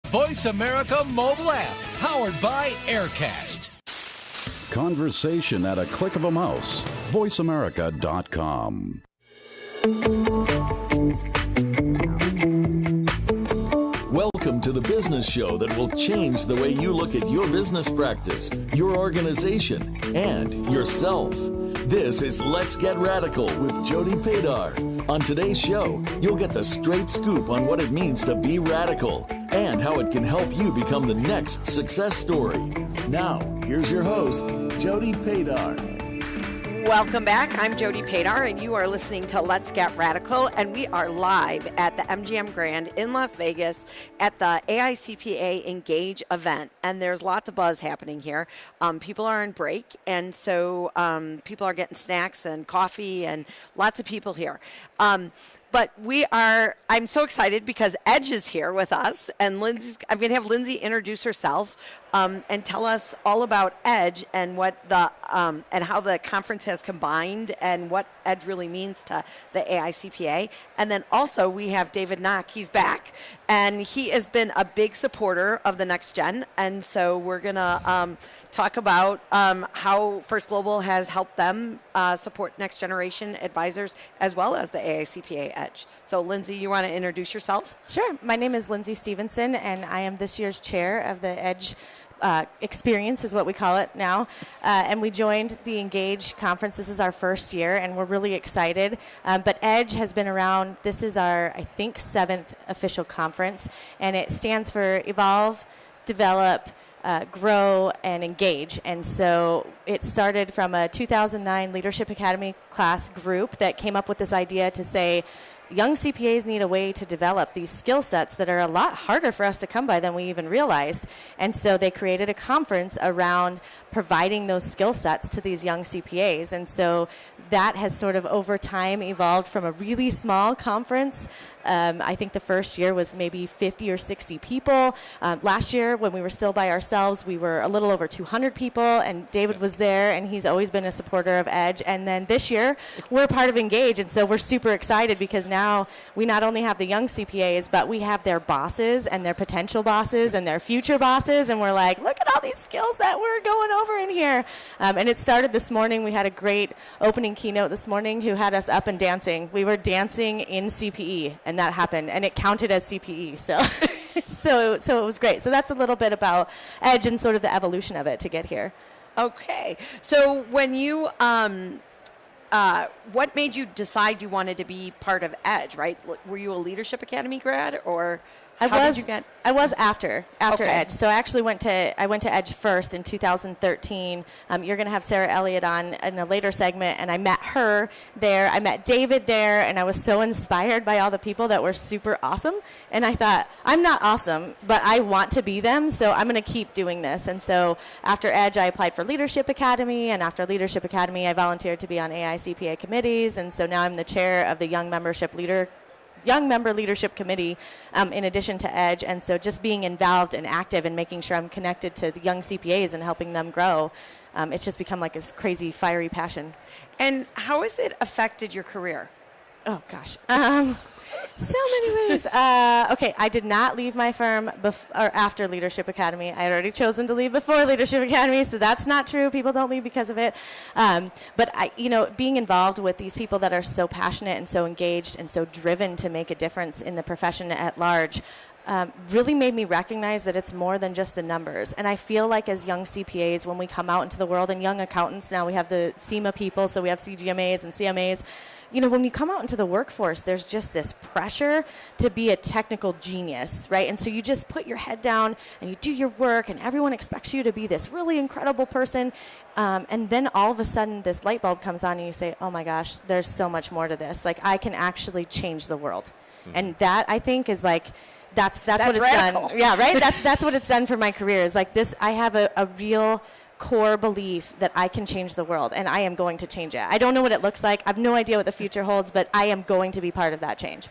Voice America mobile app, powered by Aircast. Conversation at a click of a mouse. VoiceAmerica.com. Welcome to the business show that will change the way you look at your business practice, your organization, and yourself. This is Let's Get Radical with Jody Padar. On today's show, you'll get the straight scoop on what it means to be radical and how it can help you become the next success story. Now, here's your host, Jody Padar. Welcome back. I'm Jody Padar, and you are listening to Let's Get Radical, and we are live at the MGM Grand in Las Vegas at the AICPA Engage event, and there's lots of buzz happening here. People are on break, and so people are getting snacks and coffee, and lots of people here. But I'm so excited because Edge is here with us, and I'm going to have Lindsey introduce herself and tell us all about Edge and what and how the conference has combined and what Edge really means to the AICPA. And then also we have David Knoch. He's back, and he has been a big supporter of the Next Gen, and so we're going to talk about how First Global has helped them support next generation advisors as well as the AICPA Edge. So, Lindsey, you want to introduce yourself? Sure. My name is Lindsey Stevenson, and I am this year's chair of the Edge experience is what we call it now. And we joined the Engage conference. This is our first year, and we're really excited. But Edge has been around. This is our, I think, 7th official conference, and it stands for Evolve, Develop, Grow, and Engage. And so it started from a 2009 Leadership Academy class group that came up with this idea to say, young CPAs need a way to develop these skill sets that are a lot harder for us to come by than we even realized. And so they created a conference around providing those skill sets to these young CPAs. And so that has sort of over time evolved from a really small conference. I think the first year was maybe 50 or 60 people. Last year, when we were still by ourselves, we were a little over 200 people, and David was there, and he's always been a supporter of Edge. And then this year, we're part of Engage, and so we're super excited because now we not only have the young CPAs, but we have their bosses and their potential bosses and their future bosses, and we're like, look at all these skills that we're going over in here. And it started this morning. We had a great opening keynote this morning who had us up and dancing. We were dancing in CPE, and that happened, and it counted as CPE. So it was great. So that's a little bit about Edge and sort of the evolution of it to get here. Okay. So when you, what made you decide you wanted to be part of Edge, right? Were you a Leadership Academy grad, or how did you get? I was after Okay. Edge. So I actually went to Edge first in 2013. You're going to have Sarah Elliott on in a later segment, and I met her there. I met David there, and I was so inspired by all the people that were super awesome. And I thought, I'm not awesome, but I want to be them, so I'm going to keep doing this. And so after Edge, I applied for Leadership Academy, and after Leadership Academy, I volunteered to be on AICPA committees, and so now I'm the chair of the Young Member Leadership Committee in addition to Edge. And so just being involved and active and making sure I'm connected to the young CPAs and helping them grow, it's just become like this crazy, fiery passion. And how has it affected your career? Oh, gosh. So many ways. Okay, I did not leave my firm after Leadership Academy. I had already chosen to leave before Leadership Academy, so that's not true. People don't leave because of it. But being involved with these people that are so passionate and so engaged and so driven to make a difference in the profession at large really made me recognize that it's more than just the numbers. And I feel like as young CPAs, when we come out into the world, and young accountants, now we have the SEMA people, so we have CGMAs and CMAs. When you come out into the workforce, there's just this pressure to be a technical genius, right? And so you just put your head down and you do your work, and everyone expects you to be this really incredible person. And then all of a sudden this light bulb comes on and you say, oh my gosh, there's so much more to this. Like, I can actually change the world. Mm-hmm. And that, I think, is like, that's what it's radical. Done. Yeah, right? That's what it's done for my career. Is like this, I have a real core belief that I can change the world, and I am going to change it. I don't know what it looks like. I have no idea what the future holds, but I am going to be part of that change.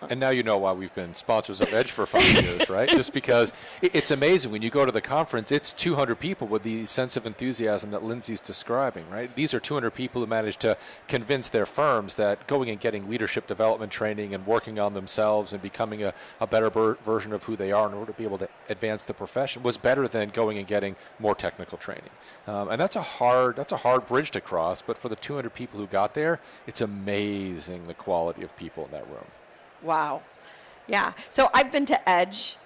And now you know why we've been sponsors of Edge for 5 years, right? Just because it's amazing when you go to the conference, it's 200 people with the sense of enthusiasm that Lindsey's describing, right? These are 200 people who managed to convince their firms that going and getting leadership development training and working on themselves and becoming a better version of who they are in order to be able to advance the profession was better than going and getting more technical training. And that's a hard bridge to cross, but for the 200 people who got there, it's amazing the quality of people in that room. Wow. Yeah. So I've been to Edge.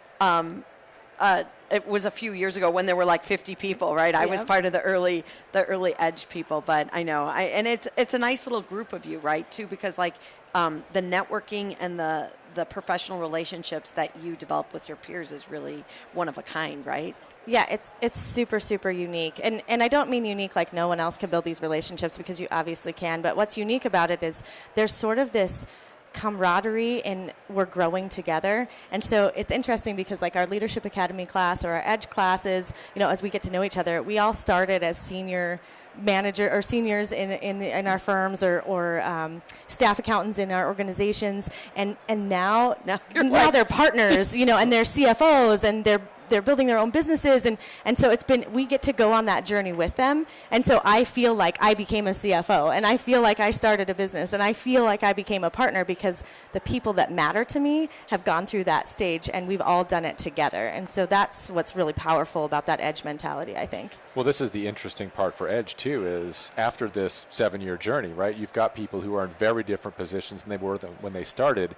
It was a few years ago when there were like 50 people, right? I was part of the early Edge people, but I know. And it's a nice little group of you, right, too, because like the networking and the professional relationships that you develop with your peers is really one of a kind, right? Yeah, it's super, super unique. And I don't mean unique like no one else can build these relationships, because you obviously can. But what's unique about it is there's sort of this camaraderie and we're growing together. And so it's interesting because like our Leadership Academy class or our Edge classes, as we get to know each other, we all started as senior manager or seniors in our firms or staff accountants in our organizations, and now they're partners, and they're CFOs and they're building their own businesses, and so we get to go on that journey with them. And so I feel like I became a CFO, and I feel like I started a business, and I feel like I became a partner because the people that matter to me have gone through that stage, and we've all done it together. And so that's what's really powerful about that Edge mentality, I think. Well, this is the interesting part for Edge, too, is after this 7-year journey, right, you've got people who are in very different positions than they were when they started.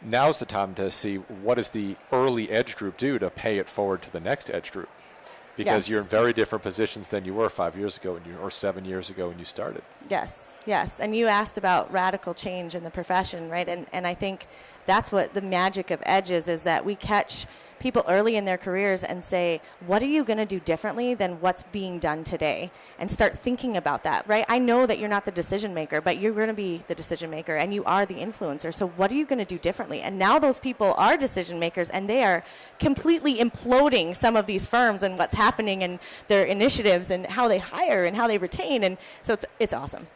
Now's the time to see what does the early Edge group do to pay it forward to the next Edge group. Because you're in very different positions than you were 5 years ago or 7 years ago when you started. Yes. And you asked about radical change in the profession, right? And I think that's what the magic of Edge is that we catch people early in their careers and say, what are you going to do differently than what's being done today? And start thinking about that, right? I know that you're not the decision maker, but you're going to be the decision maker and you are the influencer. So what are you going to do differently? And now those people are decision makers and they are completely imploding some of these firms and what's happening and their initiatives and how they hire and how they retain. And so it's awesome.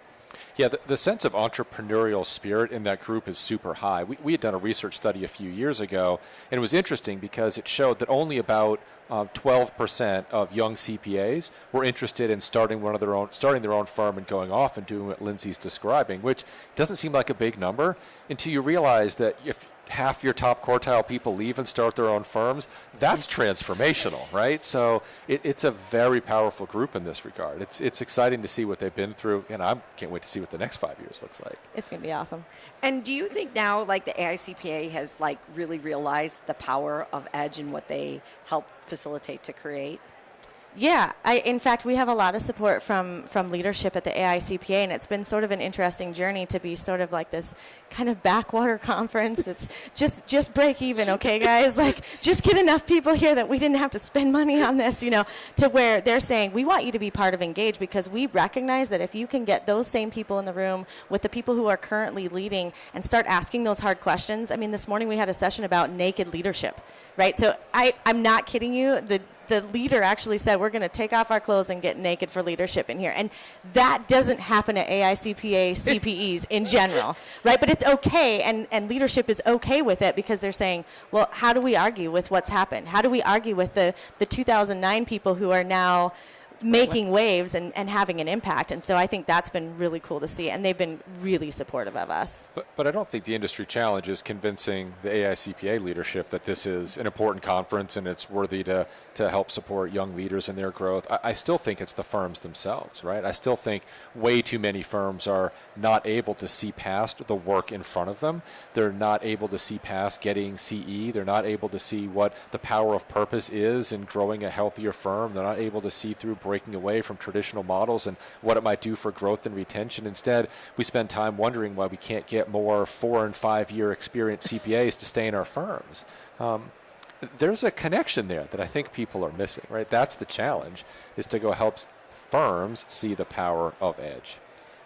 Yeah, the sense of entrepreneurial spirit in that group is super high. We had done a research study a few years ago, and it was interesting because it showed that only about 12% of young CPAs were interested in starting their own firm and going off and doing what Lindsey's describing, which doesn't seem like a big number until you realize that if half your top quartile people leave and start their own firms, that's transformational, right? So it's a very powerful group in this regard. It's exciting to see what they've been through, and I can't wait to see what the next 5 years looks like. It's going to be awesome. And do you think now, like, the AICPA has, like, really realized the power of Edge and what they help facilitate to create? Yeah, in fact, we have a lot of support from leadership at the AICPA, and it's been sort of an interesting journey to be sort of like this kind of backwater conference that's just break even, okay, guys? Like, just get enough people here that we didn't have to spend money on this, to where they're saying, we want you to be part of Engage because we recognize that if you can get those same people in the room with the people who are currently leading and start asking those hard questions. I mean, this morning we had a session about naked leadership, right? So I'm not kidding you. The leader actually said, we're going to take off our clothes and get naked for leadership in here. And that doesn't happen at AICPA CPEs in general, right? But it's okay, and leadership is okay with it because they're saying, well, how do we argue with what's happened? How do we argue with the 2009 people who are now making waves and having an impact? And so I think that's been really cool to see, and they've been really supportive of us. But I don't think the industry challenge is convincing the AICPA leadership that this is an important conference and it's worthy to help support young leaders in their growth. I still think it's the firms themselves, right? I still think way too many firms are not able to see past the work in front of them. They're not able to see past getting CE. They're not able to see what the power of purpose is in growing a healthier firm. They're not able to see through breaking away from traditional models and what it might do for growth and retention. Instead, we spend time wondering why we can't get more 4- and 5-year experienced CPAs to stay in our firms. There's a connection there that I think people are missing, right? That's the challenge, is to go help firms see the power of Edge.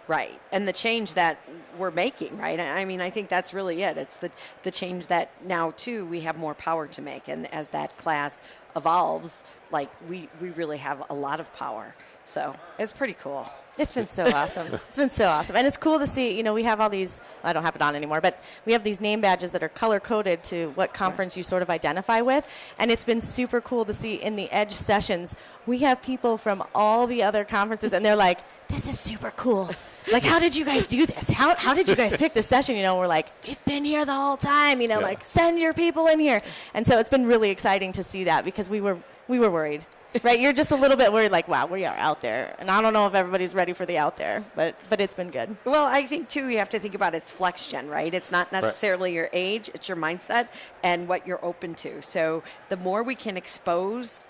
Right. And the change that we're making, right? I mean, I think that's really it. It's the change that now, too, we have more power to make. And as that class evolves, like, we really have a lot of power. So it's pretty cool. It's been so awesome. It's been so awesome. And it's cool to see, we have all these, I don't have it on anymore, but we have these name badges that are color-coded to what conference you sort of identify with. And it's been super cool to see in the Edge sessions, we have people from all the other conferences, and they're like, this is super cool. Like, how did you guys do this? How did you guys pick this session? We're like, we've been here the whole time, like, send your people in here. And so it's been really exciting to see that because we were worried. Right, you're just a little bit worried, like, wow, we are out there. And I don't know if everybody's ready for the out there, but it's been good. Well, I think, too, you have to think about it's flex gen, right? It's not necessarily your age, it's your mindset and what you're open to. So the more we can expose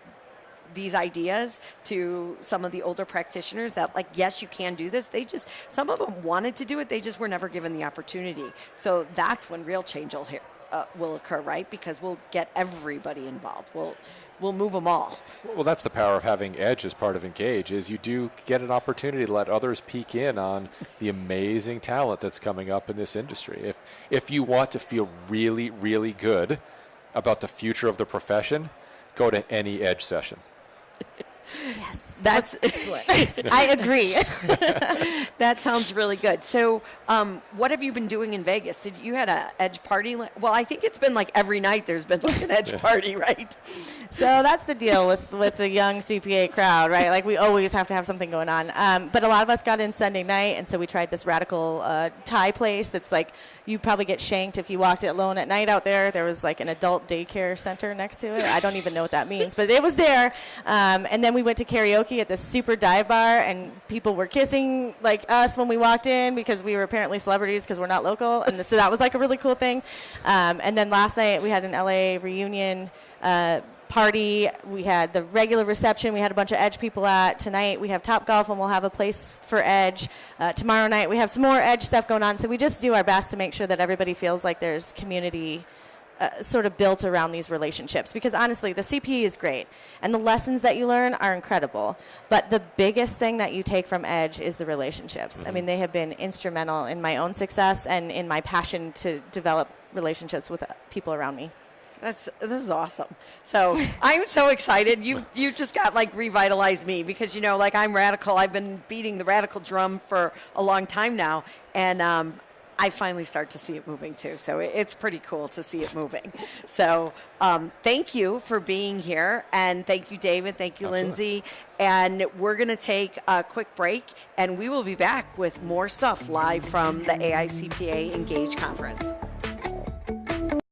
these ideas to some of the older practitioners that, like, yes, you can do this. Some of them wanted to do it, they just were never given the opportunity. So that's when real change will occur, right? Because we'll get everybody involved. We'll move them all. Well, that's the power of having Edge as part of Engage, is you do get an opportunity to let others peek in on the amazing talent that's coming up in this industry. If you want to feel really, really good about the future of the profession, go to any Edge session. Yes, that's excellent. I agree. That sounds really good. So what have you been doing in Vegas? You had an Edge party? Well, I think it's been like every night there's been like an Edge party, right? So that's the deal with the young CPA crowd, right? Like, we always have to have something going on. But a lot of us got in Sunday night, and so we tried this radical Thai place that's like, you probably get shanked if you walked it alone at night out there. There was like an adult daycare center next to it. I don't even know what that means, but it was there. And then we went to karaoke at this super dive bar, and people were kissing like us when we walked in because we were apparently celebrities because we're not local. And so that was like a really cool thing. And then last night we had an LA reunion party. We had the regular reception. We had a bunch of Edge people at. Tonight we have Topgolf, and we'll have a place for Edge. Tomorrow night we have some more Edge stuff going on. So we just do our best to make sure that everybody feels like there's community sort of built around these relationships. Because honestly, the CPE is great, and the lessons that you learn are incredible. But the biggest thing that you take from Edge is the relationships. I mean, they have been instrumental in my own success and in my passion to develop relationships with people around me. This is awesome. So I'm so excited. You just got like revitalized me because, like, I'm radical. I've been beating the radical drum for a long time now. And I finally start to see it moving too. So it's pretty cool to see it moving. So thank you for being here. And thank you, David. Thank you, Lindsey. And we're going to take a quick break, and we will be back with more stuff live from the AICPA Engage Conference.